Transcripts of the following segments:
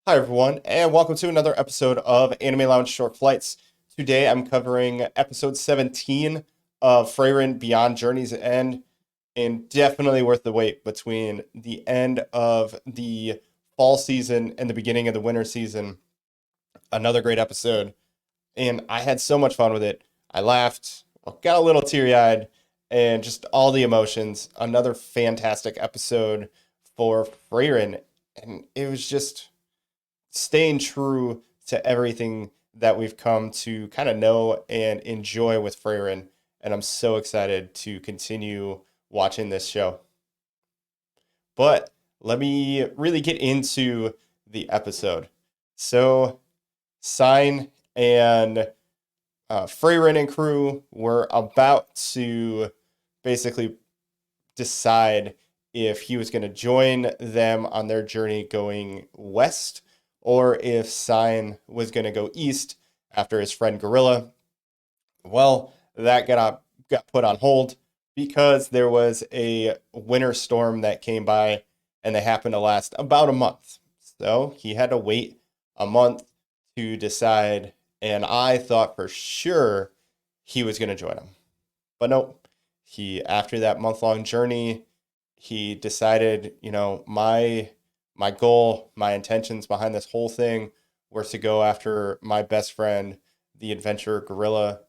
Hi, everyone, and welcome to another episode of Anime Lounge Short Flights. Today I'm covering episode 17 of Frieren Beyond Journey's End, and definitely worth the wait between the end of the fall season and the beginning of the winter season. Another great episode, and I had so much fun with it. I laughed, got a little teary eyed, and just all the emotions. Another fantastic episode for Frieren, and it was just staying true to everything that we've come to kind of know and enjoy with Frieren. And I'm so excited to continue watching this show. But let me really get into the episode. So, Sein and Frieren and crew were about to basically decide if he was going to join them on their journey going west or if Sein was going to go east after his friend Gorilla. Well, that got put on hold because there was a winter storm that came by and they happened to last about a month. So he had to wait a month to decide, and I thought for sure he was going to join him. But nope. He after that month-long journey, he decided, my goal, my intentions behind this whole thing were to go after my best friend, the adventurer Gorilla,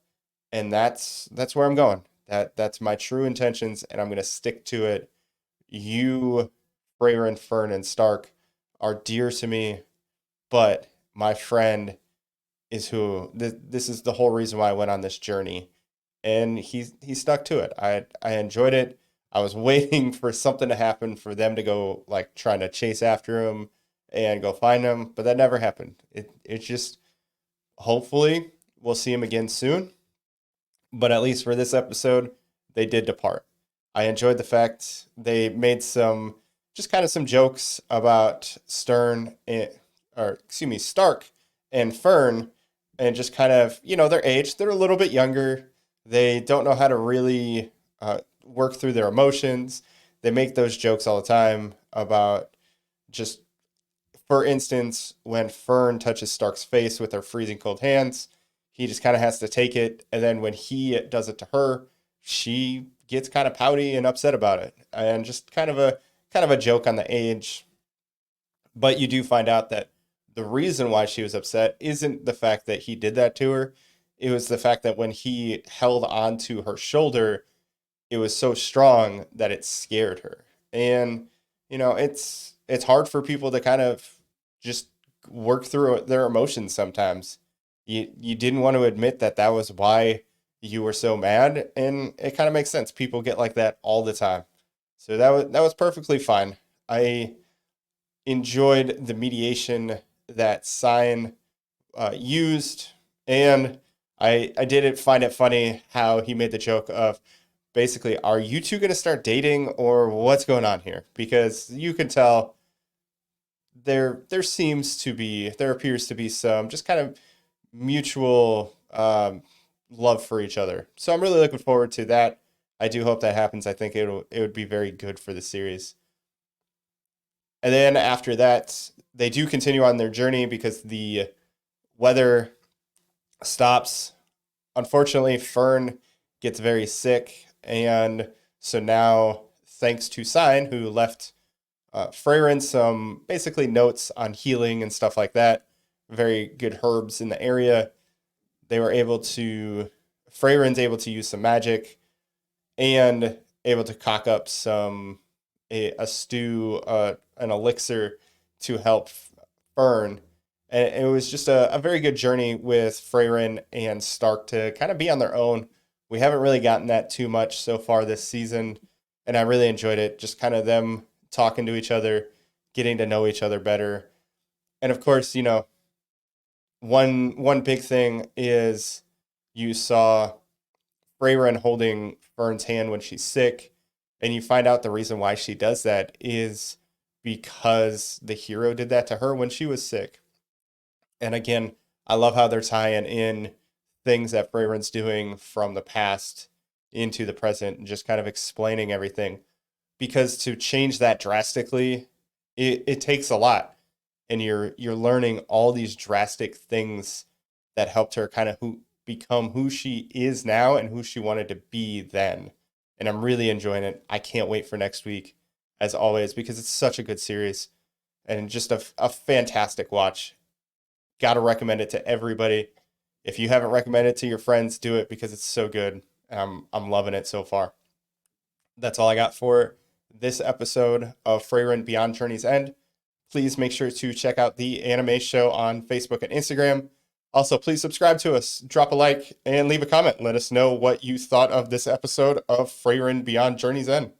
and that's where I'm going. That's my true intentions, and I'm gonna stick to it. You, Freyren, Fern, and Stark are dear to me, but my friend is who this is the whole reason why I went on this journey, and he stuck to it. I enjoyed it. I was waiting for something to happen for them to go like trying to chase after him and go find him, but that never happened. It's just hopefully we'll see him again soon. But at least for this episode, they did depart. I enjoyed the fact they made some just kind of some jokes about Stark and Fern, and just kind of their age. They're a little bit younger. They don't know how to really work through their emotions. They make those jokes all the time about just, for instance, when Fern touches Stark's face with her freezing cold hands, he just kind of has to take it. And then when he does it to her, she gets kind of pouty and upset about it. And just kind of a joke on the age. But you do find out that the reason why she was upset isn't the fact that he did that to her. It was the fact that when he held onto her shoulder, it was so strong that it scared her. And it's hard for people to kind of just work through their emotions sometimes. You didn't want to admit that that was why you were so mad, and it kind of makes sense. People get like that all the time. So that was perfectly fine. I enjoyed the mediation that Sign used, and I did find it funny how he made the joke of basically, are you two going to start dating or what's going on here? Because you can tell there appears to be some just kind of mutual love for each other. So I'm really looking forward to that. I do hope that happens. I think it would be very good for the series. And then after that, they do continue on their journey because the weather stops. Unfortunately, Fern gets very sick, and so now, thanks to Sign, who left Freyren some basically notes on healing and stuff like that, very good herbs in the area, they were able to. Freyren's able to use some magic and able to cock up a stew, an elixir to help Fern. And it was just a very good journey with Freyren and Stark to kind of be on their own. We haven't really gotten that too much so far this season, and I really enjoyed it. Just kind of them talking to each other, getting to know each other better. And of course, one big thing is you saw Freyren holding Fern's hand when she's sick, and you find out the reason why she does that is because the hero did that to her when she was sick. And again, I love how they're tying in things that Freyren's doing from the past into the present and just kind of explaining everything. Because to change that drastically, it takes a lot. and you're learning all these drastic things that helped her kind of become who she is now and who she wanted to be then. And I'm really enjoying it. I can't wait for next week, as always, because it's such a good series and just a fantastic watch. Got to recommend it to everybody. If you haven't recommended it to your friends, do it because it's so good. I'm loving it so far. That's all I got for this episode of Frieren Beyond Journey's End. Please make sure to check out the anime show on Facebook and Instagram. Also, please subscribe to us, drop a like, and leave a comment. Let us know what you thought of this episode of Frieren Beyond Journey's End.